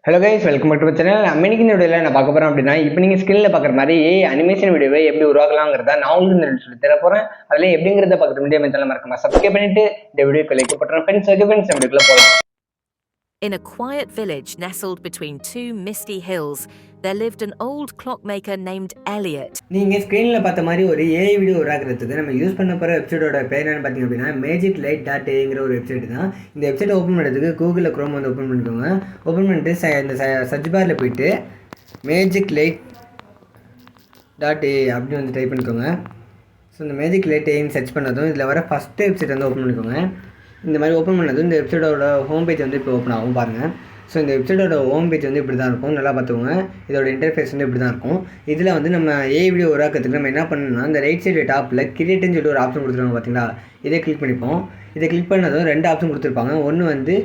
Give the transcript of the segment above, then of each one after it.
Hello guys, welcome back to channel. இன்னைக்கு இந்த வீடியோவில் நான் பார்க்க போகிறேன் அப்படின்னா, இப்போ நீங்கள் ஸ்கிரீனில் பார்க்குற மாதிரி அனிமேஷன் வீடியோவை எப்படி உருவாக்கலாங்கிறத நான் உங்களுக்கு சொல்லி தர போகிறேன். அதில் எப்படிங்கிறத பார்க்குற முடியும் சேனல் மறக்காம சப்ஸ்கிரைப் பண்ணிட்டு இந்த வீடியோக்கு லைக் போட்டுறேன். ஃப்ரெண்ட்ஸ் நம்ம வீடியோக்குள்ள போகலாம். In a quiet village nestled between two misty hills, there lived an old clockmaker named Elliot. நீங்கள் ஸ்க்ரீனில் பார்த்த மாதிரி ஒரு ஏஐ வீடியோ உருவாக்குறதுக்கு நம்ம யூஸ் பண்ண போகிற வெப்சைட்டோட பேர் என்னன்னு பார்த்தீங்க அப்படின்னா magiclight.aiங்கிற ஒரு வெப்சைட் தான். இந்த வெப்சைட்டை ஓப்பன் பண்ணுறதுக்கு கூகுளில் க்ரோம் வந்து ஓப்பன் பண்ணிக்கோங்க. ஓப்பன் பண்ணிட்டு இந்த சர்ச் பாரில் போயிட்டு magiclight.ai அப்படின்னு வந்து டைப் பண்ணிக்கோங்க. ஸோ இந்த magiclight.aiன்னு சர்ச் பண்ணதும் இதில் வர ஃபஸ்ட்டு வெப்சைட் வந்து ஓப்பன் பண்ணிக்கோங்க. இந்த மாதிரி ஓப்பன் பண்ணதும் இந்த வெப்சைட்டோட ஹோம் பேஜ் வந்து இப்போ ஓப்பன் ஆகும் பாருங்கள். ஸோ இந்த வெப்சைட்டோட ஹோம் பேஜ் வந்து இப்படி தான் இருக்கும். நல்லா பார்த்துக்கோங்க. இதோட இன்டர்ஃபேஸ் வந்து இப்படி தான் இருக்கும். இதில் வந்து நம்ம ஏஐ வீடியோ உருவாக்கிறதுக்கு நம்ம என்ன பண்ணணும்னா, இந்த ரைட் சைடு டாப்பில் கிரியேட்டுன்னு சொல்லிட்டு ஒரு ஆப்ஷன் கொடுத்துருவாங்க பார்த்தீங்களா. இதை கிளிக் பண்ணிப்போம். இதை கிளிக் பண்ணதும் 2 ஆப்ஷன் கொடுத்துருப்பாங்க. ஒன்று வந்து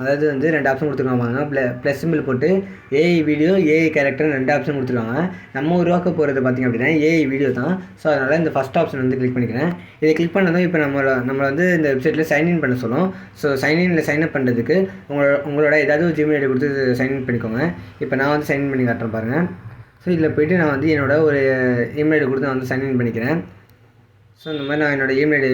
அதாவது வந்து 2 ஆப்ஷன் கொடுத்துருக்காங்க. ப்ளஸ் சிம்பிள் போட்டு AI video, AI character 2 option கொடுத்துருவாங்க. நம்ம உருவாக்க போகிறது பார்த்திங்க அப்படின்னா ஏஐ வீடியோ தான். ஸோ அதனால் இந்த ஃபஸ்ட் ஆப்ஷன் வந்து கிளிக் பண்ணிக்கிறேன். இதை கிளிக் பண்ணதும் இப்போ நம்ம வந்து இந்த வெப்சைட்டில் சைன்இன் பண்ண சொல்லும். ஸோ சைன்இனில் சைன்அப் பண்ணுறதுக்கு உங்களோட ஏதாவது ஒரு ஜிமெயில் ஐடி கொடுத்து சைன்இன் பண்ணிக்கோங்க. இப்போ நான் வந்து சைன்இன் பண்ணி காட்டுறேன் பாருங்கள். ஸோ இதில் போய்ட்டு நான் வந்து என்னோட ஒரு இமெயில் ஐடி கொடுத்து நான் வந்து சைன்இன் பண்ணிக்கிறேன். ஸோ இந்த மாதிரி நான் என்னோடய இமெயில்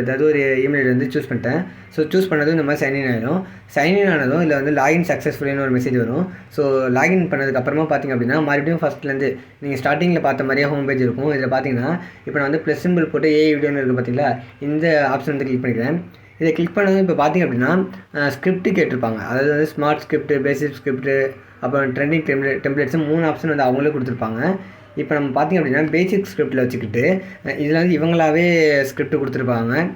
ஏதாவது ஒரு இமெயில் ஐடி வந்து சூஸ் பண்ணிட்டேன். ஸோ சூஸ் பண்ணதும் இந்த மாதிரி சைன்இன் ஆகிடும். சைன்இன் ஆனதும் இதில் வந்து லாகின் சக்ஸஸ்ஃபுல்லின்னு ஒரு மெசேஜ் வரும். ஸோ லாகின் பண்ணதுக்கப்புறமா பார்த்திங்க அப்படின்னா மறுபடியும் ஃபஸ்ட்லேருந்து நீங்கள் ஸ்டார்டிங்கில் பார்த்த மாதிரியே ஹோம் பேஜ் இருக்கும். இதில் பார்த்தீங்கன்னா இப்போ நான் வந்து ப்ளஸ் சிம்பிள் போட்டு ஏஐ வீடியோன்னு இருக்குது பார்த்தீங்களா. இந்த ஆப்ஷன் வந்து கிளிக் பண்ணிக்கிறேன். இதை கிளிக் பண்ணதும் இப்போ பார்த்திங்க அப்படின்னா ஸ்கிரிப்ட் கேட்டிருப்பாங்க. அதாவது வந்து ஸ்மார்ட் ஸ்கிரிப்ட், பேசிக் ஸ்கிரிப்ட், அப்புறம் ட்ரெண்டிங் டெம்ப்ளேட்ஸ் 3 ஆப்ஷன் வந்து அவங்களே கொடுத்துருப்பாங்க. இப்போ நம்ம பார்த்திங்க அப்படின்னா பேசிக் ஸ்கிரிப்டில் வச்சுக்கிட்டு இதில் வந்து இவங்களாவே ஸ்கிரிப்ட் கொடுத்துருப்பாங்க.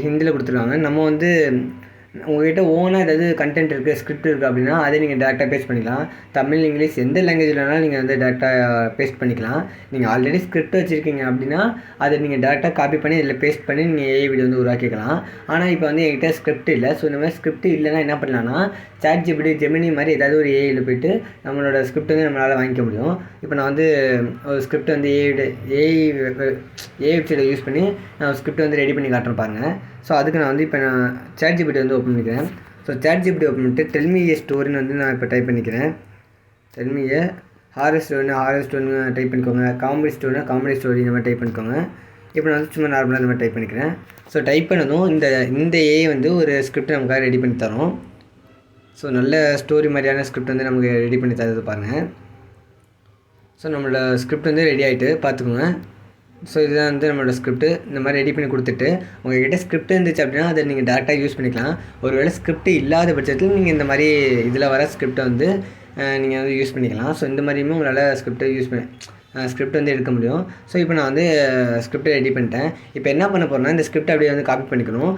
ஹிந்தியில் கொடுத்துருக்காங்க. நம்ம வந்து உங்கள்கிட்ட ஓனாக ஏதாவது கண்டென்ட் இருக்குது, ஸ்கிரிப்ட் இருக்குது அப்படின்னா அதை நீங்கள் டேரெக்டாக பேஸ்ட் பண்ணிக்கலாம். தமிழ், இங்கிலீஷ் எந்த லாங்குவேஜில் வேணாலும் நீங்கள் வந்து டேரெக்டாக பேஸ்ட் பண்ணிக்கலாம். நீங்கள் ஆல்ரெடி ஸ்கிரிப்ட் வச்சுருக்கீங்க அப்படின்னா அதை நீங்கள் டேரெக்டாக காப்பி பண்ணி இதில் பேஸ்ட் பண்ணி நீங்கள் ஏஐ வீடியோ வந்து உருவாக்கிக்கலாம். ஆனால் இப்போ வந்து என்கிட்ட ஸ்கிரிப்ட் இல்லை. ஸோ இந்த மாதிரி ஸ்கிரிப்ட் இல்லைன்னா என்ன பண்ணலான்னா, ChatGPT, ஜெமினி மாதிரி ஏதாவது ஒரு ஏஐயில் போய்ட்டு நம்மளோட ஸ்கிரிப்ட் வந்து நம்மளால் வாங்கிக்க முடியும். இப்போ நான் வந்து ஒரு ஸ்கிரிப்ட் வந்து ஏஐ வெப்சைட்டை யூஸ் பண்ணி நான் ஸ்கிரிப்ட் வந்து ரெடி பண்ணி காட்டுறேன் பாருங்கள். ஸோ அதுக்கு நான் வந்து இப்போ நான் ChatGPT வந்து ஓப்பன் பண்ணிக்கிறேன். ஸோ ChatGPT ஓப்பன் பண்ணிட்டு டெல் மீ ஏ ஸ்டோரின்னு வந்து நான் இப்போ டைப் பண்ணிக்கிறேன். டெல் மீ ஏ ஹாரர் ஸ்டோரின்னு டைப் பண்ணிக்கோங்க. காமெடி ஸ்டோரி இந்த மாதிரி டைப் பண்ணிக்கோங்க. இப்போ நான் வந்து சும்மா நார்மலாக இந்த மாதிரி டைப் பண்ணிக்கிறேன். ஸோ டைப் பண்ணதும் இந்த ஏஐ வந்து ஒரு ஸ்கிரிப்ட் நமக்காக ரெடி பண்ணி தரோம். ஸோ நல்ல ஸ்டோரி மாதிரியான ஸ்கிரிப்ட் வந்து நமக்கு ரெடி பண்ணி தருது பாருங்கள். ஸோ நம்மளோட ஸ்கிரிப்ட் வந்து ரெடி ஆகிட்டு பார்த்துக்கோங்க. ஸோ இதுதான் வந்து நம்மளோட ஸ்கிரிப்ட். இந்த மாதிரி ரெடி பண்ணி கொடுத்துட்டு உங்கள்கிட்ட ஸ்கிரிப்ட் இருந்துச்சு அப்படின்னா அதை நீங்கள் டேரெக்டாக யூஸ் பண்ணிக்கலாம். ஒருவேளை ஸ்கிரிப்ட் இல்லாத பட்சத்தில் நீங்கள் இந்த மாதிரி இதில் வர ஸ்கிரிப்டை வந்து நீங்கள் வந்து யூஸ் பண்ணிக்கலாம். ஸோ இந்த மாதிரியுமே உங்களால் ஸ்கிரிப்ட் வந்து எடுக்க முடியும். ஸோ இப்போ நான் வந்து ஸ்கிரிப்டை ரெடி பண்ணிட்டேன். இப்போ என்ன பண்ண போகிறேன்னா, இந்த ஸ்கிரிப்டை அப்படியே வந்து காப்பி பண்ணிக்கணும்.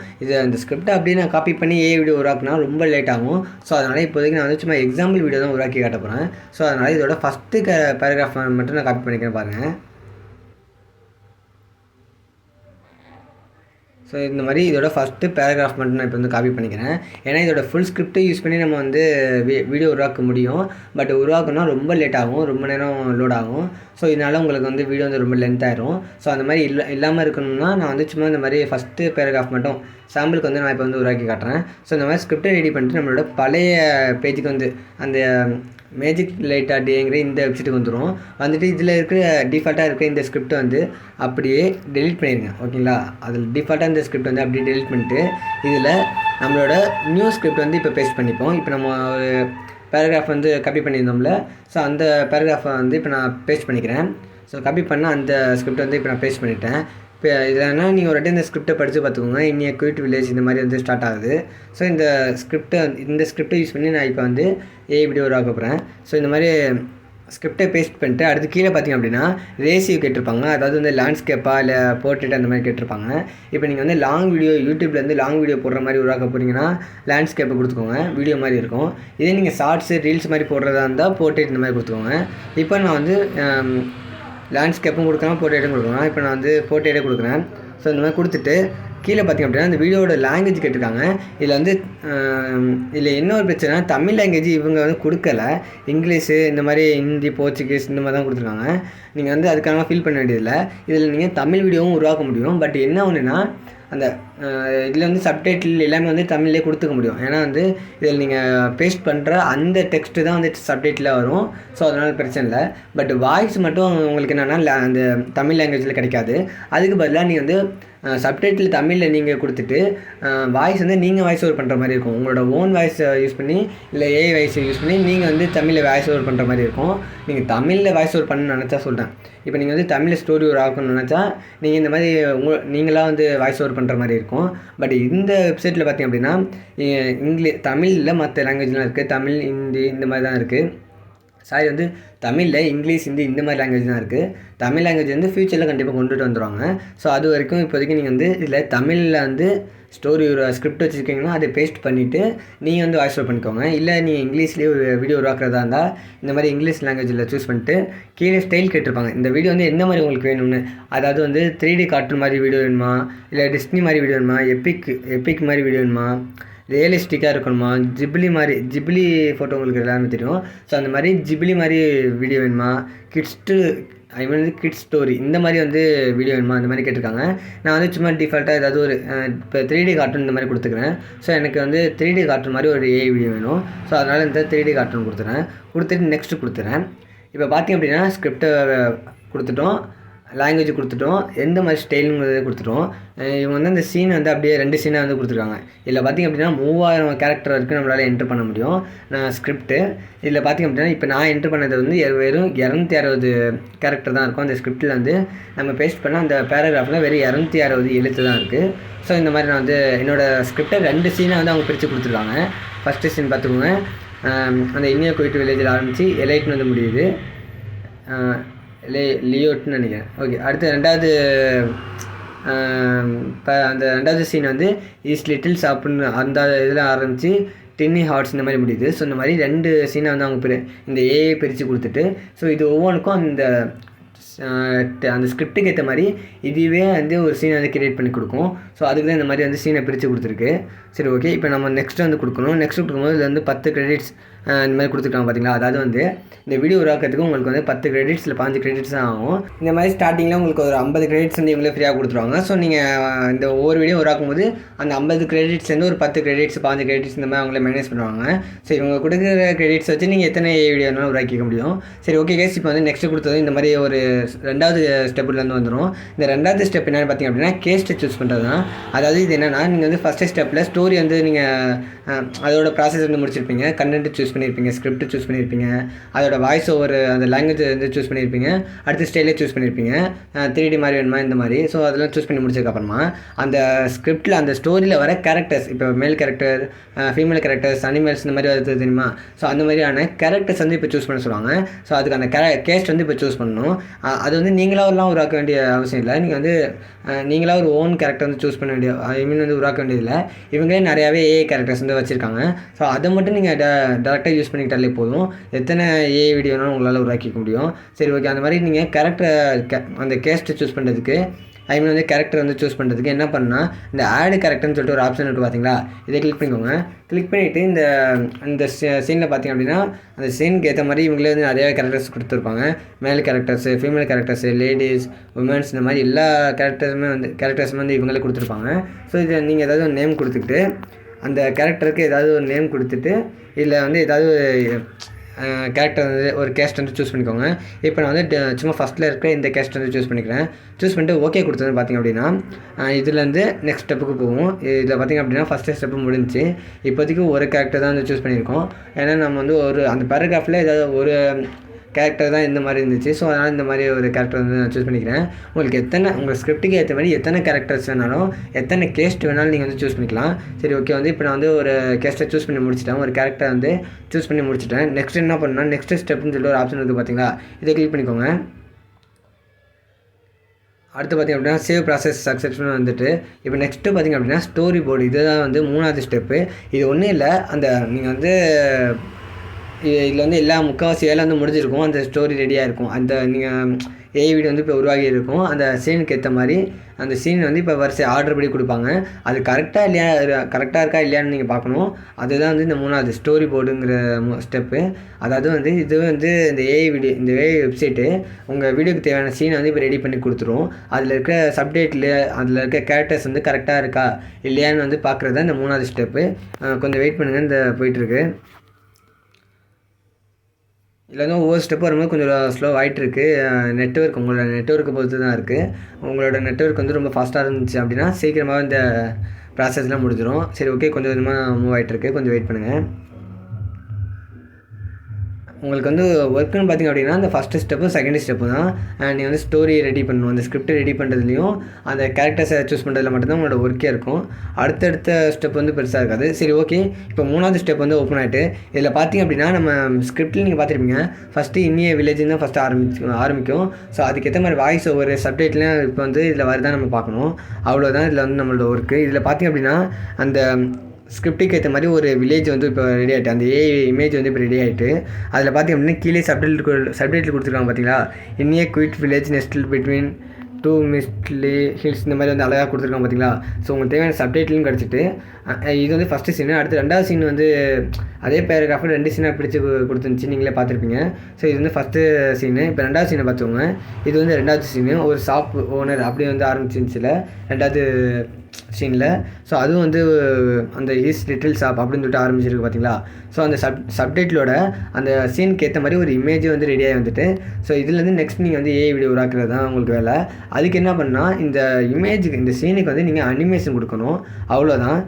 இந்த ஸ்கிரிப்டை அப்படியே நான் காப்பி பண்ணி ஏஐ வீடியோ உருவாக்கினா ரொம்ப லேட் ஆகும். ஸோ அதனால் இப்போதைக்கு நான் வந்து சும்மா எக்ஸாம்பிள் வீடியோ தான் உருவாக்கி காட்ட போகிறேன். ஸோ அதனால் இதோட ஃபஸ்ட்டு பேராகிராஃப் மட்டும் நான் காப்பி பண்ணிக்கிறேன் பாருங்கள். ஸோ இந்த மாதிரி இதோட ஃபஸ்ட்டு பேராகிராஃப் மட்டும் நான் இப்போ வந்து காப்பி பண்ணிக்கிறேன். ஏன்னா இதோட ஃபுல் ஸ்கிரிப்ட்டை யூஸ் பண்ணி நம்ம வந்து வீடியோ உருவாக்க முடியும். பட் உருவாக்கணும்னா ரொம்ப லேட் ஆகும், ரொம்ப நேரம் லோட் ஆகும். ஸோ இதனால் உங்களுக்கு வந்து வீடியோ வந்து ரொம்ப லென்த் ஆயிரும். ஸோ அந்த மாதிரி இல்லாமல் இருக்கணும்னா நான் வந்து சும்மா இந்த மாதிரி ஃபஸ்ட்டு பேராகிராஃப் மட்டும் சாம்பிளுக்கு வந்து நான் இப்போ வந்து உருவாக்கி காட்டுறேன். ஸோ இந்த மாதிரி ஸ்கிரிப்டை ரெடி பண்ணிட்டு நம்மளோட பழைய பேஜுக்கு வந்து அந்த magiclight.aiங்கிற இந்த வெப்சைட்டுக்கு வந்துட்டு இதில் இருக்கிற டிஃபால்ட்டாக இருக்கிற இந்த ஸ்கிரிப்டை வந்து அப்படியே டெலிட் பண்ணிடுங்க. ஓகேங்களா. அதில் டிஃபால்ட்டாக இந்த ஸ்கிரிப்ட் வந்து அப்படியே டெலிட் பண்ணிட்டு இதில் நம்மளோட நியூ ஸ்கிரிப்ட் வந்து இப்போ பேஸ்ட் பண்ணிப்போம். இப்போ நம்ம ஒரு பேராகிராஃப் வந்து காப்பி பண்ணியிருந்தோம்ல. ஸோ அந்த பேராகிராஃபை வந்து இப்போ நான் பேஸ்ட் பண்ணிக்கிறேன். ஸோ காப்பி பண்ண அந்த ஸ்கிரிப்ட் வந்து இப்போ நான் பேஸ்ட் பண்ணிட்டேன். இப்போ இதில்னா நீங்கள் ஒரு வாட்டி இந்த ஸ்கிரிப்டை படித்து பார்த்துக்கோங்க. இன்னிய குயிட் வில்லேஜ் இந்த மாதிரி வந்து ஸ்டார்ட் ஆகுது. ஸோ இந்த ஸ்கிரிப்டை யூஸ் பண்ணி நான் இப்போ வந்து ஏஐ வீடியோ உருவாக்க போகிறேன். ஸோ இந்த மாதிரி ஸ்கிரிப்டை பேஸ்ட் பண்ணிட்டு அடுத்து கீழே பார்த்திங்க அப்படின்னா ரேசியோ கேட்டிருப்பாங்க. அதாவது வந்து லேண்ட்ஸ்கேப்பாக இல்லை போர்ட்ரேட் அந்த மாதிரி கேட்டிருப்பாங்க. இப்போ நீங்கள் வந்து யூடியூப்லேருந்து லாங் வீடியோ போடுற மாதிரி உருவாக்க போகிறீங்கன்னா லேண்ட்ஸ்கேப்பை கொடுத்துக்கோங்க. வீடியோ மாதிரி இருக்கும். இதே நீங்கள் ஷார்ட்ஸு ரீல்ஸ் மாதிரி போடுறதா இருந்தால் போர்ட்ரேட் இந்த மாதிரி கொடுத்துக்கோங்க. இப்போ நான் வந்து லேண்ட்ஸ்கேப்பும் கொடுக்குறேன், போர்ட்ரேட்டும் கொடுக்குறேன். இப்போ நான் வந்து போர்ட்ரேட்டே கொடுக்குறேன். ஸோ இந்த மாதிரி கொடுத்துட்டு கீழே பார்த்திங்க அப்படின்னா இந்த வீடியோட லாங்குவேஜ் கேட்டிருக்காங்க. இதில் வந்து இதில் என்ன ஒரு பிரச்சனை, தமிழ் லாங்குவேஜ் இவங்க வந்து கொடுக்கல. இங்கிலீஷு இந்த மாதிரி ஹிந்தி, போர்ச்சுகீஸ் இந்த மாதிரி தான் கொடுத்துருக்காங்க. நீங்கள் வந்து அதுக்காக ஃபீல் பண்ண வேண்டியதில்லை. இதில் நீங்கள் தமிழ் வீடியோவும் உருவாக்க முடியும். பட் என்ன ஒன்றுனா அந்த இதில் வந்து சப்டைட்டில் எல்லாமே வந்து தமிழ்லேயே கொடுத்துக்க முடியும். ஏன்னா வந்து இதில் நீங்கள் பேஸ்ட் பண்ணுற அந்த டெக்ஸ்ட்டு தான் வந்து சப்டைட்டிலாக வரும். ஸோ அதனால் பிரச்சனை இல்லை. பட் வாய்ஸ் மட்டும் உங்களுக்கு என்னென்னா அந்த தமிழ் லாங்குவேஜில் கிடைக்காது. அதுக்கு பதிலாக நீங்கள் வந்து சப்டைட்டில் தமிழில் நீங்கள் கொடுத்துட்டு வாய்ஸ் வந்து நீங்கள் வாய்ஸ் ஓவர் பண்ணுற மாதிரி இருக்கும். உங்களோட ஓன் வாய்ஸை யூஸ் பண்ணி இல்லை ஏஐ வாய்ஸை யூஸ் பண்ணி நீங்கள் வந்து தமிழில் வாய்ஸ் ஓவர் பண்ணுற மாதிரி இருக்கும். நீங்கள் தமிழில் வாய்ஸ் ஓவர் பண்ணணும்னு நினச்சா சொல்கிறேன். இப்போ நீங்கள் வந்து தமிழில் ஸ்டோரி ஒரு ஆக்கணும்னு நினச்சா நீங்கள் இந்த மாதிரி நீங்களாக வந்து வாய்ஸ் ஓவர் பண்ணுற மாதிரி இருக்கும். பட் இந்த வெப்சைட்டில் பார்த்திங்க அப்படின்னா தமிழில் மற்ற லாங்குவேஜ்லாம் இருக்குது. தமிழ், ஹிந்தி இந்த மாதிரி தான் இருக்குது. சாரி வந்து தமிழில் இங்கிலீஷ், ஹிந்தி இந்த மாதிரி லாங்குவேஜ் தான் இருக்குது. தமிழ் லாங்குவேஜ் வந்து ஃப்யூச்சரில் கண்டிப்பாக கொண்டுட்டு வந்துடுவாங்க. ஸோ அது வரைக்கும் இப்போதைக்கு நீங்கள் வந்து இதில் தமிழில் வந்து ஸ்டோரி ஒரு ஸ்கிரிப்ட் வச்சுருக்கீங்கன்னா அதை பேஸ்ட் பண்ணிவிட்டு நீங்கள் வந்து வாய்ஸ் ஓவர் பண்ணிக்கோங்க. இல்லை நீங்கள் இங்கிலீஷ்லேயே ஒரு வீடியோ உருவாக்குறதா இருந்தால் இந்த மாதிரி இங்கிலீஷ் லாங்குவேஜில் சூஸ் பண்ணிட்டு கீழே ஸ்டைல் கேட்டிருப்பாங்க. இந்த வீடியோ வந்து என்ன மாதிரி உங்களுக்கு வேணும்னு, அதாவது வந்து 3D கார்ட்டூன் மாதிரி வீடியோ வேணுமா, இல்லை டிஸ்னி மாதிரி வீடியோ வேணுமா, எப்பிக் மாதிரி வீடியோ வேணுமா, ரியலிஸ்டிக்காக இருக்கணுமா, ஜிப்ளி ஃபோட்டோ உங்களுக்கு எல்லாமே தெரியும். ஸோ அந்த மாதிரி ஜிப்ளி மாதிரி வீடியோ வேணுமா, கிட்ஸ் ஸ்டோரி இந்த மாதிரி வந்து வீடியோ வேணுமா, அந்த மாதிரி கேட்டிருக்காங்க. நான் வந்து சும்மா டிஃபால்ட்டாக ஏதாவது ஒரு இப்போ 3D கார்ட்டூன் இந்த மாதிரி கொடுத்துக்கிறேன். ஸோ எனக்கு வந்து 3D கார்ட்டூன் மாதிரி ஒரு ஏஐ வீடியோ வேணும். ஸோ அதனால் இந்த 3D கார்ட்டூன் கொடுத்துட்டு நெக்ஸ்ட்டு கொடுத்துறேன். இப்போ பார்த்திங்க அப்படின்னா ஸ்கிரிப்டை கொடுத்துட்டோம், லாங்குவேஜ் கொடுத்துட்டோம், எந்த மாதிரி ஸ்டைலுங்கிறத கொடுத்துட்டோம். இவங்க வந்து அந்த சீன் வந்து அப்படியே 2 சீனாக வந்து கொடுத்துருக்காங்க. இதில் பார்த்திங்க அப்படின்னா 3000 கேரக்டர் வரைக்கும் நம்மளால் என்ட்ரு பண்ண முடியும் ஸ்கிரிப்ட்டு. இதில் பார்த்திங்க அப்படின்னா இப்போ நான் என்ட்ரு பண்ணது வந்து வெறும் 260 கேரக்டர் தான் இருக்கும். அந்த ஸ்கிரிப்டில் வந்து நம்ம பேஸ்ட் பண்ண அந்த பேராகிராஃபில் வெறும் 260 எழுத்து தான் இருக்குது. ஸோ இந்த மாதிரி நான் வந்து என்னோடய ஸ்கிரிப்டை 2 சீனாக வந்து அவங்க பிரித்து கொடுத்துருக்காங்க. ஃபஸ்ட்டு சீன் பார்த்துக்கோங்க, அந்த இன்னியா கோயிட்டு வில்லேஜில் ஆரம்பித்து எலைட்னு வந்து முடியுது, லியோட்னு நினைக்கிறேன். ஓகே, அடுத்து அந்த 2வது சீன் வந்து ஈஸ் லிட்டில் ஷாப்புன்னு அந்த இதில் ஆரம்பித்து டின்னி ஹார்ட்ஸ் இந்த மாதிரி முடியுது. ஸோ இந்த மாதிரி 2 சீனை வந்து அவங்க இந்த ஏஐ பிரித்து கொடுத்துட்டு, ஸோ இது ஒவ்வொன்றுக்கும் அந்த ஸ்கிரிப்டுக்கு ஏற்ற மாதிரி இதுவே வந்து ஒரு சீனை வந்து கிரியேட் பண்ணி கொடுக்கும். ஸோ அதுக்கு தான் இந்த மாதிரி வந்து சீனை பிரித்து கொடுத்துருக்கு. சரி, ஓகே. இப்போ நம்ம நெக்ஸ்ட்டு வந்து கொடுக்கணும். நெக்ஸ்ட்டு கொடுக்கும்போது இதில் வந்து 10 கிரெடிட்ஸ் இந்த மாதிரி கொடுத்துருக்காங்க பார்த்தீங்களா. அதாவது வந்து இந்த வீடியோ உருவாக்கிறதுக்கு உங்களுக்கு வந்து 10 கிரெடிட்ஸ் இல்லை 5 கிரெடிட்ஸ் தான் ஆகும். இந்த மாதிரி ஸ்டார்டிங்கில் உங்களுக்கு ஒரு 50 கிரெடிட்ஸ் வந்து இவங்களே ஃப்ரீயாக கொடுத்துருவாங்க. ஸோ நீங்கள் இந்த ஒவ்வொரு வீடியோ உருவாக்கும் போது அந்த 50 கிரெடிட்ஸ்லேருந்து ஒரு 10 கிரெடிட்ஸ் 5 கிரெடிட்ஸ் இந்த மாதிரி அவங்களே மேனேஜ் பண்ணுவாங்க. ஸோ இவங்க கொடுக்குற கிரெடிட்ஸ் வச்சு நீங்கள் எத்தனை வீடியோனாலும் உருவாக்கிக்க முடியும். சரி, ஓகே கேஸ். இப்போ வந்து நெக்ஸ்ட்டு கொடுத்தது இந்த மாதிரி ஒரு 2வது ஸ்டெப்லேருந்து வந்துடும். இந்த 2வது ஸ்டெப் என்னென்னு பார்த்திங்க அப்படின்னா கேஸ்ட்டை சூஸ் பண்ணுறது தான். அதாவது இது என்னென்னா நீங்கள் வந்து ஃபஸ்ட்டு ஸ்டெப்பில் ஸ்டோரி வந்து நீங்கள் அதோட ப்ராசஸ் வந்து முடிச்சிருப்பீங்க, கண்டென்ட்டு சூஸ் பண்ணியிருப்பீங்க, ஸ்கிரிப்ட் சூஸ் பண்ணியிருப்பீங்க, அதோட வாய்ஸ் ஓவர் அந்த லாங்குவேஜ் வந்து சூஸ் பண்ணியிருப்பீங்க, அடுத்து ஸ்டைலே சூஸ் பண்ணியிருப்பீங்க, 3D மாதிரி வேணுமா இந்த மாதிரி. ஸோ அதெல்லாம் சூஸ் பண்ணி முடிச்சதுக்கப்புறமா அந்த ஸ்கிரிப்டில் அந்த ஸ்டோரியில் வர கேரக்டர்ஸ், இப்போ மேல் கேரக்டர், ஃபீமேல் கேரக்டர்ஸ், அனிமல்ஸ் இந்த மாதிரி வருது தெரியுமா. ஸோ அந்த மாதிரியான கேரக்டர்ஸ் வந்து இப்போ சூஸ் பண்ண சொல்லுவாங்க. ஸோ அதுக்கு அந்த கேஸ்ட் வந்து இப்போ சூஸ் பண்ணணும். அது வந்து நீங்களாவெல்லாம் உருவாக்க வேண்டிய அவசியம் இல்லை. நீங்கள் வந்து நீங்களாக ஒரு ஓன் கேரக்டர் வந்து சூஸ் பண்ண வேண்டிய வந்து உருவாக்க வேண்டியதில்லை. இவங்களே நிறையாவே ஏஐ கேரக்டர்ஸ் வந்து வச்சுருக்காங்க. ஸோ அதை மட்டும் நீங்கள் டேரெக்டாக யூஸ் பண்ணிக்கிட்டாலே போதும். எத்தனை ஏஐ வீடியோனாலும் உங்களால் உருவாக்கிக்க முடியும். சரி, ஓகே. அந்த மாதிரி நீங்கள் அந்த கேஸ்ட்டை சூஸ் பண்ணுறதுக்கு வந்து கேரக்டர் வந்து சூஸ் பண்ணுறதுக்கு என்ன பண்ணால் இந்த ஆடு கேரக்டர்னு சொல்லிட்டு ஒரு ஆப்ஷன் இருக்குது பார்த்தீங்களா. இதை கிளிக் பண்ணிக்கோங்க. கிளிக் பண்ணிவிட்டு இந்த சீனில் பார்த்திங்க அப்படின்னா அந்த சீனுக்கு ஏற்ற மாதிரி இவங்களே வந்து நிறையா கேரக்டர்ஸ் கொடுத்துருப்பாங்க. மேல் characters, female characters, ladies, women's இந்த மாதிரி எல்லா கேரக்டர்ஸுமே வந்து இவங்களே கொடுத்துருப்பாங்க. ஸோ இதை நீங்கள் ஏதாவது ஒரு நேம் கொடுத்துக்கிட்டு அந்த கேரக்டருக்கு ஏதாவது ஒரு நேம் கொடுத்துட்டு இதில் வந்து ஏதாவது கேரக்டர் வந்து ஒரு கேஸ்ட் வந்து சூஸ் பண்ணிக்கோங்க. இப்போ நான் வந்து சும்மா ஃபஸ்ட்டில் இருக்கிற இந்த கேஸ்ட் வந்து சூஸ் பண்ணிக்கிறேன். சூஸ் பண்ணிட்டு ஓகே கொடுத்தது பார்த்திங்க அப்படின்னா இதுலேருந்து நெக்ஸ்ட் ஸ்டெப்புக்கு போகும். இதில் பார்த்திங்க அப்படின்னா ஃபஸ்ட்டு ஸ்டெப்பு முடிஞ்சு இப்போதைக்கு ஒரு கேரக்டர் தான் வந்து சூஸ் பண்ணியிருக்கோம். ஏன்னா நம்ம வந்து அந்த பேராகிராஃபில் ஏதாவது ஒரு கேரக்டர் தான் இந்த மாதிரி இருந்துச்சு. ஸோ அதனால் இந்த மாதிரி ஒரு கேரக்டர் வந்து நான் சூஸ் பண்ணிக்கிறேன். உங்களுக்கு உங்கள் ஸ்கிரிப்ட்டுக்கு ஏற்ற மாதிரி எத்தனை கேரக்டர்ஸ் வேணாலும் எத்தனை கேஸ்ட் வேணாலும் நீங்கள் வந்து சூஸ் பண்ணிக்கலாம். சரி, ஓகே. வந்து இப்போ நான் வந்து ஒரு கேஸ்ட்டை சூஸ் பண்ணி முடிச்சிட்டேன், ஒரு கேரக்டர் வந்து சூஸ் பண்ணி முடிச்சிட்டேன். நெக்ஸ்ட் என்ன பண்ணால் நெக்ஸ்ட் ஸ்டெப்னு சொல்லிட்டு ஒரு ஆப்ஷன் இருக்குது பார்த்தீங்களா. இதை கிளிக் பண்ணிக்கோங்க. அடுத்து பார்த்திங்க அப்படின்னா சேவ் ப்ராசஸ் சக்ஸஸ்ஃபுல்னு வந்துட்டு இப்போ நெக்ஸ்ட்டு பார்த்திங்க அப்படின்னா ஸ்டோரி போர்டு. இதுதான் வந்து 3வது ஸ்டெப்பு. இது ஒன்றும் இல்லை, நீங்கள் வந்து இதில் வந்து எல்லா முக்கால்வாசி வேலை வந்து முடிஞ்சிருக்கும். அந்த ஸ்டோரி ரெடியாக இருக்கும். நீங்கள் ஏஐ வீடியோ வந்து இப்போ உருவாகி இருக்கும். அந்த சீனுக்கு ஏற்ற மாதிரி அந்த சீன் வந்து இப்போ வரிசை ஆர்டர் படி கொடுப்பாங்க. அது கரெக்டாக இருக்கா இல்லையான்னு நீங்கள் பார்க்கணும். அதுதான் வந்து இந்த 3வது ஸ்டோரி போர்டுங்கிற ஸ்டெப்பு. அதாவது வந்து இது வந்து இந்த ஏஐ வெப்சைட்டு உங்கள் வீடியோக்கு தேவையான சீனை வந்து இப்போ ரெடி பண்ணி கொடுத்துரும். அதில் இருக்க சப்டைட்டில் அதில் இருக்க கேரக்டர்ஸ் வந்து கரெக்டாக இருக்கா இல்லையான்னு வந்து பார்க்குறது தான் இந்த 3வது ஸ்டெப்பு. கொஞ்சம் வெயிட் பண்ணுங்கள், இந்த போயிட்டுருக்கு. இதில் வந்து ஒவ்வொரு ஸ்டெப்பு வரும்போது கொஞ்சம் ஸ்லோ ஆகிட்டுருக்கு. உங்களோட நெட்வொர்க்கை பொறுத்து தான் இருக்குது. உங்களோட நெட்வொர்க் வந்து ரொம்ப ஃபாஸ்ட்டாக இருந்துச்சு அப்படின்னா சீக்கிரமாக இந்த ப்ராசஸ்லாம் முடிஞ்சிடும். சரி, ஓகே, கொஞ்சம் கொஞ்சமாக மூவ் ஆகிட்டுருக்கு. கொஞ்சம் வெயிட் பண்ணுங்கள். உங்களுக்கு வந்து ஒர்க்குன்னு பார்த்திங்க அப்படின்னா அந்த ஃபஸ்ட்டு ஸ்டெப்பும் செகண்ட் ஸ்டெப்பு தான். நீங்கள் வந்து ஸ்டோரி ரெடி பண்ணணும். அந்த ஸ்கிரிப்ட் ரெடி பண்ணுறதுலையும் அந்த கேரக்டர்ஸை சூஸ் பண்ணுறதுல மட்டும்தான் உங்களோட ஒர்க்கே இருக்கும். அடுத்தடுத்த ஸ்டெப் வந்து பெருசாக இருக்காது. சரி, ஓகே, இப்போ 3வது ஸ்டெப் வந்து ஓப்பன் ஆகிட்டு இதில் பார்த்திங்க அப்படின்னா நம்ம ஸ்கிரிப்டில் நீங்கள் பார்த்துருப்பீங்க ஃபஸ்ட்டு இன்னிய வில்லேஜ்னு தான் ஃபஸ்ட்டு ஆரம்பிக்கும். ஸோ அதுக்கேற்ற மாதிரி வாய்ஸ் ஒவ்வொரு சப்டைட்லையும் இப்போ வந்து இதில் வருதான் நம்ம பார்க்கணும். அவ்வளோதான் இதில் வந்து நம்மளோட ஒர்க்கு. இதில் பார்த்திங்க அப்படின்னா அந்த ஸ்கிரிப்டுக்கு ஏற்ற மாதிரி ஒரு வில்லேஜ் வந்து இப்போ ரெடி ஆகிட்டு அந்த ஏஐ இமேஜ் வந்து இப்போ ரெடி ஆகிட்டு அதில் பார்த்திங்க அப்படின்னா கீழே சப்டைட்டில் கொடுத்துருக்காங்க பார்த்தீங்களா, in a quiet village nestled between 2 misty hills இந்த மாதிரி வந்து அழகாக கொடுத்துருக்காங்க பார்த்தீங்களா. ஸோ உங்களுக்கு தேவையான சப்டைட்டிலும் கிடச்சிட்டு இது வந்து ஃபஸ்ட்டு சீனு. அடுத்து 2வது சீன் வந்து அதே பேராகிராஃபில் 2 சீனாக பிடிச்சி கொடுத்துருந்துச்சு, நீங்களே பார்த்துருப்பீங்க. ஸோ இது வந்து ஃபஸ்ட்டு சீனு. இப்போ 2வது சீனை பார்த்துக்கோங்க. இது வந்து 2வது சீனு. ஒரு ஷாப் ஓனர் அப்படி வந்து ஆரம்பிச்சிருந்துச்சுல 2வது சீனில். ஸோ அதுவும் வந்து அந்த லிட்டில் ஷாப் அப்படின்னு சொல்லிட்டு ஆரம்பிச்சிருக்கு பார்த்தீங்களா. ஸோ அந்த சப்டைட்டிலோட அந்த சீனுக்கு ஏற்ற மாதிரி ஒரு இமேஜ் வந்து ரெடியாகி வந்துட்டு ஸோ இதுலேருந்து நெக்ஸ்ட் நீங்கள் வந்து ஏஐ வீடியோ உருவாக்குறது தான் உங்களுக்கு வேலை. அதுக்கு என்ன பண்ணால் இந்த இமேஜுக்கு இந்த சீனுக்கு வந்து நீங்கள் அனிமேஷன் கொடுக்கணும், அவ்வளோதான்.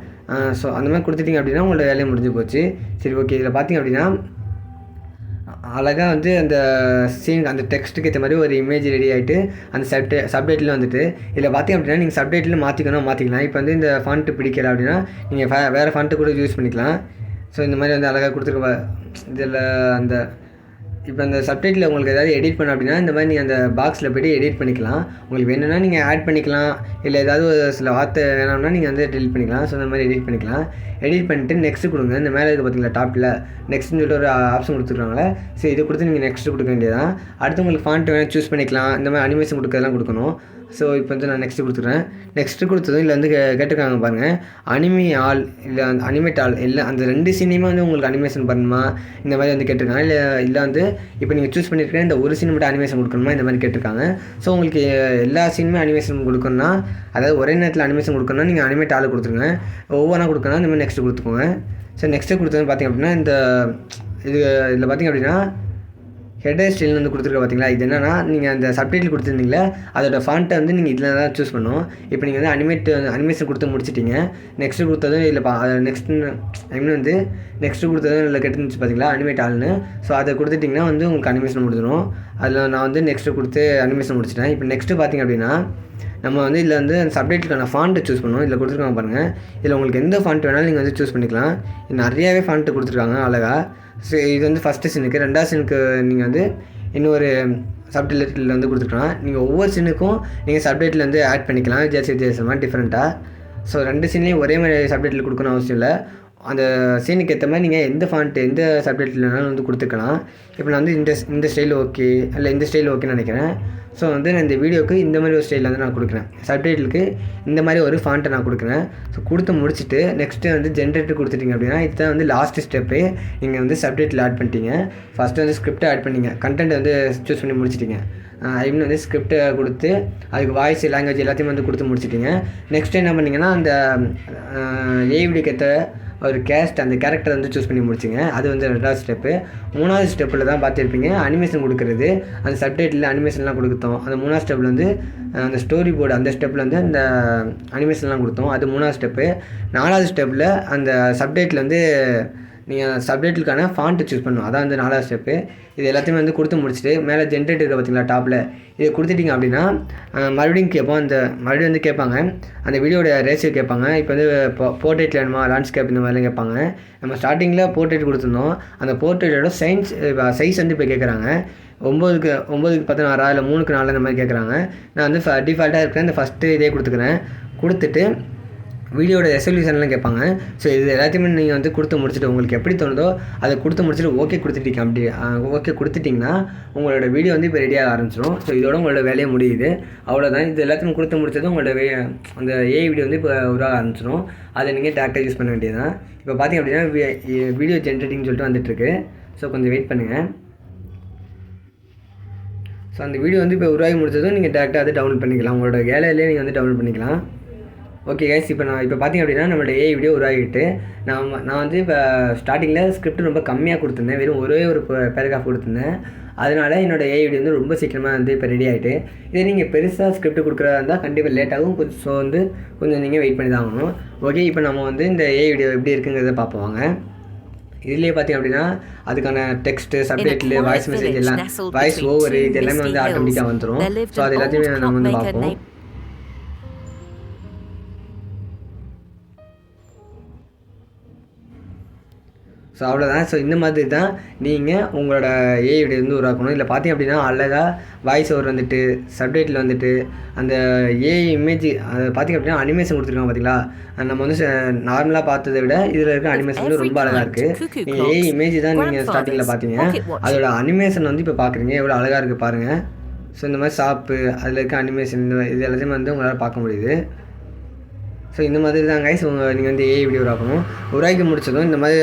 ஸோ அந்த மாதிரி கொடுத்துட்டிங்க அப்படின்னா உங்களோட வேலையை முடிஞ்சு போச்சு. சரி, ஓகே, இதில் பார்த்திங்க அப்படின்னா அழகாக வந்து அந்த சீன் அந்த டெக்ஸ்ட்டுக்கு ஏற்ற மாதிரி ஒரு இமேஜ் ரெடி ஆகிட்டு அந்த சப்டைட்டில் வந்துட்டு இதில் பார்த்திங்க அப்படின்னா நீங்கள் சப்டைட்டில் மாற்றிக்கலாம். இப்போ வந்து இந்த ஃபாண்ட்டு பிடிக்கல அப்படின்னா நீங்கள் வேறு ஃபாண்ட்டு கூட யூஸ் பண்ணிக்கலாம். ஸோ இந்த மாதிரி வந்து அழகாக கொடுத்துருக்க இதில் அந்த இப்போ அந்த சப்டைட்டில் உங்களுக்கு ஏதாவது எடிட் பண்ண அப்படின்னா இந்த மாதிரி நீங்கள் அந்த பாக்ஸில் போய்ட்டு எடிட் பண்ணிக்கலாம். உங்களுக்கு வேணும்னா நீங்கள் ஆட் பண்ணிக்கலாம், இல்லை ஏதாவது சில வார்த்தை வேணாம்னா நீங்கள் வந்து டெலிட் பண்ணிக்கலாம். ஸோ அந்த மாதிரி எடிட் பண்ணிக்கலாம். எடிட் பண்ணிட்டு நெக்ஸ்ட்டு கொடுங்க. இந்த மேலே இருக்குது பார்த்தீங்களா டாப்பில் நெக்ஸ்ட்னு சொல்லிட்டு ஒரு ஆப்ஷன் கொடுத்துருக்காங்களே. ஸோ இது கொடுத்து நீங்கள் நெக்ஸ்ட்டு கொடுக்க வேண்டியதான். அடுத்து உங்களுக்கு ஃபாண்ட் வேணும் சூஸ் பண்ணிக்கலாம். இந்த மாதிரி அனிமேஷன் கொடுக்கறதெல்லாம் கொடுக்கணும். ஸோ இப்போ வந்து நான் நெக்ஸ்ட்டு கொடுத்துட்றேன். நெக்ஸ்ட்டு கொடுத்ததும் இல்லை வந்து கேட்டிருக்காங்க பாருங்கள், அனிமேட் ஆல் இல்லை அந்த 2 சீனையுமே வந்து உங்களுக்கு அனிமேஷன் பண்ணணுமா இந்த மாதிரி வந்து கேட்டிருக்காங்க. இல்லை வந்து இப்போ நீங்கள் சூஸ் பண்ணியிருக்கேன் இந்த ஒரு சீன் மட்டும் அனிமேஷன் கொடுக்கணுமா இந்த மாதிரி கேட்டிருக்காங்க. ஸோ உங்களுக்கு எல்லா சீனுமே அனிமேஷன் கொடுக்கணும்னா அதாவது ஒரே நேரத்தில் அனிமேஷன் கொடுக்கணும்னா நீங்கள் அனிமேட் ஆள் கொடுத்துருங்க. ஒவ்வொன்றா கொடுக்கணும் இந்த மாதிரி நெக்ஸ்ட்டு கொடுத்துக்கோங்க. ஸோ நெக்ஸ்ட்டு கொடுத்தது பார்த்திங்க அப்படின்னா இதில் பார்த்திங்க அப்படின்னா ஹெடர் ஸ்டைல் வந்து கொடுத்துருக்க பார்த்தீங்களா. இது என்னன்னா நீங்கள் அந்த சப்டைட்டில் கொடுத்துருந்தீங்களே அதோட ஃபாண்ட்டை வந்து நீங்கள் இதில் தான் சூஸ் பண்ணணும். இப்போ நீங்கள் வந்து அனிமேஷன் கொடுத்து முடிச்சிட்டிங்க. நெக்ஸ்ட்டு கொடுத்ததும் இல்லை நெக்ஸ்ட்டு கொடுத்ததும் இல்லை கெட்டுருந்துச்சு பார்த்தீங்களா அனிமேட் ஆள்னு. ஸோ அதை கொடுத்துட்டிங்கன்னா வந்து உங்களுக்கு அனிமேஷன் முடிஞ்சிடும். அதில் நான் வந்து நெக்ஸ்ட்டு கொடுத்து அனிமேஷன் முடிச்சிட்டேன். இப்போ நெக்ஸ்ட்டு பார்த்திங்க அப்படின்னா நம்ம வந்து இதில் வந்து அந்த சப்டைட்டிலுக்கான ஃபாண்ட்டை சூஸ் பண்ணணும். இதில் கொடுத்துருக்காங்க பாருங்கள். இதில் உங்களுக்கு எந்த ஃபாண்ட் வேணாலும் நீங்கள் வந்து சூஸ் பண்ணிக்கலாம். நிறையாவே ஃபாண்ட்டு கொடுத்துருக்காங்க அழகாக. ஸோ இது வந்து ஃபஸ்ட்டு சீனுக்கு. 2வது சீனுக்கு நீங்கள் வந்து இன்னொரு சப்டைட்டில் வந்து கொடுத்துருக்கலாம். நீங்கள் ஒவ்வொரு சீனுக்கும் நீங்கள் சப்டைட்டில் வந்து ஆட் பண்ணிக்கலாம் வித்தியாசமாக டிஃப்ரெண்ட்டாக. ஸோ 2 சீன்லேயும் ஒரே மாதிரி சப்டைட்டில் கொடுக்கணும் அவசியம் இல்லை. அந்த சீனுக்கு ஏற்ற மாதிரி நீங்கள் எந்த ஃபாண்ட்டு எந்த சப்டைட்டில் வேணாலும் வந்து கொடுத்துக்கலாம். இப்போ நான் வந்து இந்த ஸ்டைல் ஓகே இல்லை இந்த ஸ்டைல் ஓகேன்னு நினைக்கிறேன். ஸோ வந்து நான் இந்த வீடியோக்கு இந்த மாதிரி ஒரு ஸ்டைலில் வந்து நான் கொடுக்குறேன். சப்டைட்டிலுக்கு இந்த மாதிரி ஒரு ஃபாண்ட்டை நான் கொடுக்குறேன். ஸோ கொடுத்து முடிச்சுட்டு நெக்ஸ்ட்டு வந்து ஜென்ரேட்டர் கொடுத்துட்டிங்க அப்படின்னா இதுதான் வந்து லாஸ்ட்டு ஸ்டெப்பு. நீங்கள் வந்து சப்டைட்டில் ஆட் பண்ணிட்டீங்க. ஃபஸ்ட்டு வந்து ஸ்கிரிப்டை ஆட் பண்ணிங்க, கண்டென்ட் வந்து சூஸ் பண்ணி முடிச்சிட்டிங்க. ஐமீன் வந்து ஸ்கிரிப்டை கொடுத்து அதுக்கு வாய்ஸ் லாங்குவேஜ் எல்லாத்தையும் வந்து கொடுத்து முடிச்சிட்டிங்க. நெக்ஸ்ட்டு என்ன பண்ணிங்கன்னா அந்த ஏஐ வீடியோக்கு ஏற்ற ஒரு அந்த கேரக்டர் வந்து சூஸ் பண்ணி முடிச்சிங்க. அது வந்து 2வது ஸ்டெப்பு. 3வது ஸ்டெப்பில் தான் பார்த்துருப்பீங்க அனிமேஷன் கொடுக்குறது. அந்த சப்டைட்டில் அனிமேஷன்லாம் கொடுத்தோம். அந்த 3வது ஸ்டெப்பில் வந்து அந்த ஸ்டோரி போர்டு அந்த ஸ்டெப்பில் வந்து அந்த அனிமேஷன்லாம் கொடுத்தோம். அது 3வது ஸ்டெப்பு. 4வது ஸ்டெப்பில் அந்த சப்டைட்டில் வந்து நீங்கள் சப்டைட்டிலுக்கான ஃபாண்ட்டு சூஸ் பண்ணணும். அதான் வந்து 4வது ஸ்டெப்பு. இது எல்லாத்தையுமே வந்து கொடுத்து முடிச்சுட்டு மேலே ஜென்ரேட் இருக்க பார்த்தீங்களா டாப்பில் இதை கொடுத்துட்டிங்க அப்படின்னா மறுபடியும் வந்து கேட்பாங்க அந்த வீடியோட ரேஷியோ கேட்பாங்க. இப்போ வந்து போர்ட்ரேட் வேணுமா லேண்ட்ஸ்கேப் இந்த மாதிரிலாம் கேட்பாங்க. நம்ம ஸ்டார்டிங்கில் போர்ட்ரேட் கொடுத்துருந்தோம். அந்த போர்ட்ரேட்டோட சைஸ் வந்து இப்போ கேட்குறாங்க. 9க்கு 16 இல்லை 3க்கு 4 இந்த மாதிரி கேட்குறாங்க. நான் வந்து டிஃபால்ட்டாக இருக்கிற இந்த ஃபஸ்ட்டு இதே கொடுத்துக்கிறேன். கொடுத்துட்டு வீடியோட ரெசல்யூஷன்லாம் கேட்பாங்க. ஸோ இது எல்லாத்தையுமே நீங்கள் வந்து கொடுத்து முடிச்சுட்டு உங்களுக்கு எப்படி தோணுதோ அதை கொடுத்து முடிச்சுட்டு ஓகே கொடுத்துட்டீங்க. அப்படி ஓகே கொடுத்துட்டிங்கன்னா உங்களோட வீடியோ வந்து இப்போ ரெடியாக ஆரம்பிச்சிடும். ஸோ இதோட உங்களோட வேலையை முடியுது. அவ்வளோதான். இது எல்லாத்தையும் கொடுத்து முடிச்சதும் உங்களோட அந்த ஏஐ வீடியோ வந்து இப்போ உருவாக ஆரம்பிச்சிடும். அதை நீங்கள் டேரக்டாக யூஸ் பண்ண வேண்டியது தான். இப்போ பார்த்திங்க அப்படின்னா வீடியோ ஜென்ரேட்டிங்னு சொல்லிட்டு வந்துட்டுருக்கு. ஸோ கொஞ்சம் வெயிட் பண்ணுங்கள். ஸோ அந்த வீடியோ வந்து இப்போ உருவாகி முடிச்சதும் நீங்கள் டேரெக்டாக அதை டவுன்லோட் பண்ணிக்கலாம். உங்களோட கேலரியிலே நீங்கள் வந்து டவுன்லோட் பண்ணிக்கலாம். ஓகே கைஸ், இப்போ பார்த்திங்க அப்படின்னா நம்மளோட ஏஐ வீடியோ உருவாகிட்டு நான் வந்து இப்போ ஸ்டார்டிங்கில் ஸ்கிரிப்ட் ரொம்ப கம்மியாக கொடுத்துருந்தேன். வெறும் ஒரே ஒரு பேராகிராஃப் கொடுத்துருந்தேன். அதனால் என்னோடய ஏஐ வீடியோ வந்து ரொம்ப சீக்கிரமாக வந்து இப்போ ரெடி ஆகிட்டு. இதே நீங்கள் பெருசாக ஸ்கிரிப்ட் கொடுக்குறதா இருந்தால் கண்டிப்பாக லேட் ஆகும். ஸோ வந்து கொஞ்சம் நீங்கள் வெயிட் பண்ணி தான் ஆகணும். ஓகே, இப்போ நம்ம வந்து இந்த ஏஐ வீடியோ எப்படி இருக்குங்கிறத பார்ப்போம் வாங்க. இதுலேயே பார்த்திங்க அப்படின்னா அதுக்கான டெக்ஸ்ட்டு, சப்டைட்டில், வாய்ஸ் மெசேஜ் எல்லாம், வாய்ஸ் ஓவர் இது எல்லாமே வந்து ஆட்டோமேட்டிக்காக வந்துடும். ஸோ அது எல்லாத்தையுமே நம்ம வந்து பார்ப்போம். ஸோ அவ்வளோதான். ஸோ இந்த மாதிரி தான் நீங்கள் உங்களோட ஏஐ வீடியோ வந்து உருவாக்கணும். இதில் பார்த்திங்க அப்படின்னா அழகாக வாய்ஸ் ஓவர் வந்துட்டு, சப்டைட்டில் வந்துட்டு, அந்த ஏஐ இமேஜ் அது பார்த்திங்க அப்படின்னா அனிமேஷன் கொடுத்துருக்காங்க பார்த்தீங்களா. நம்ம வந்து நார்மலாக பார்த்ததை விட இதில் இருக்க அனிமேஷன் வந்து ரொம்ப அழகாக இருக்குது. நீங்கள் ஏஐ இமேஜ் தான் நீங்கள் ஸ்டார்டிங்கில் பார்த்தீங்க. அதோட அனிமேஷன் வந்து இப்போ பார்க்குறீங்க எவ்வளோ அழகாக இருக்குது பாருங்கள். ஸோ இந்த மாதிரி ஷாப்பு அதில் இருக்க அனிமேஷன் இது எல்லாத்தையுமே வந்து உங்களால் பார்க்க முடியுது. ஸோ இந்த மாதிரி தான் கைஸ் நீங்கள் வந்து ஏஐ வீடியோ உருவாக்கணும். உருவாக்கி முடிச்சதும் இந்த மாதிரி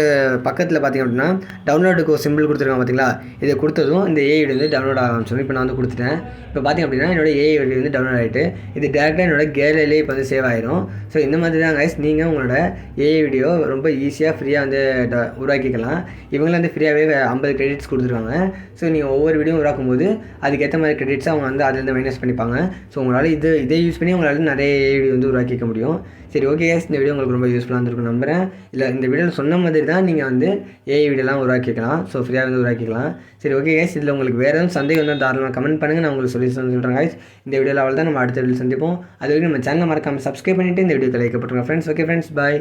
பக்கத்தில் பார்த்திங்க அப்படின்னா டவுன்லோடுக்கு ஒரு சிம்பிள் கொடுத்துருக்காங்க பார்த்தீங்களா. இதை கொடுத்ததும் இந்த ஏஐ வீடியோ வந்து டவுன்லோட் ஆக ஆரம்பிச்சிடும். இப்போ நான் வந்து கொடுத்துட்டேன். இப்போ பார்த்திங்க அப்படின்னா என்னோடய ஏஐ வீடியோ வந்து டவுன்லோட் ஆகிட்டு இது டேரெக்டாக என்னோட கேலரியிலே இப்போ வந்து சேவ் ஆகிடும். ஸோ இந்த மாதிரி தான் கைஸ் நீங்கள் உங்களோட ஏஐ வீடியோ ரொம்ப ஈஸியாக ஃப்ரீயாக வந்து உருவாக்கிக்கலாம். இவங்களும் வந்து ஃப்ரீயாகவே 50 கிரெடிட்ஸ் கொடுத்துருக்காங்க. ஸோ நீங்கள் ஒவ்வொரு வீடியோ உருவாக்கும் போது அதுக்கேற்ற மாதிரி கிரெடிட்ஸ் அவங்க வந்து அதுலேருந்து மைனஸ் பண்ணிப்பாங்க. ஸோ உங்களால் இதை யூஸ் பண்ணி உங்களால் நிறைய ஏஐ வீடியோ வந்து உருவாக்கிக்க முடியும். சரி, ஓகே கைஸ், இந்த வீடியோ உங்களுக்கு ரொம்ப யூஸ்ஃபுல்லாக இருந்திருக்கும் நம்புகிறேன். இல்லை இந்த வீடியோவில் சொன்ன மாதிரி தான் நீங்கள் வந்து ஏஐ வீடியோலாம் உருவாக்கிக்கலாம். ஸோ ஃப்ரீயாக வந்து உருவாக்கிக்கலாம். சரி, ஓகே கைஸ், இதில் உங்களுக்கு வேறு எதுவும் சந்தேகம் வந்து தாராளமாக கமெண்ட் பண்ணுங்கள். நான் உங்களுக்கு சொல்கிறேன் கைஸ். இந்த வீடியோவில் அவள் தான் நம்ம அடுத்த வீடியோ சந்திப்போம். அது வரைக்கும் நம்ம சேனலை மறக்காமல் சப்ஸ்கிரைப் பண்ணிவிட்டு இந்த வீடியோக்கு லைக் பண்ணுங்கள் ஃப்ரெண்ட்ஸ். ஓகே ஃப்ரெண்ட்ஸ், பாய்.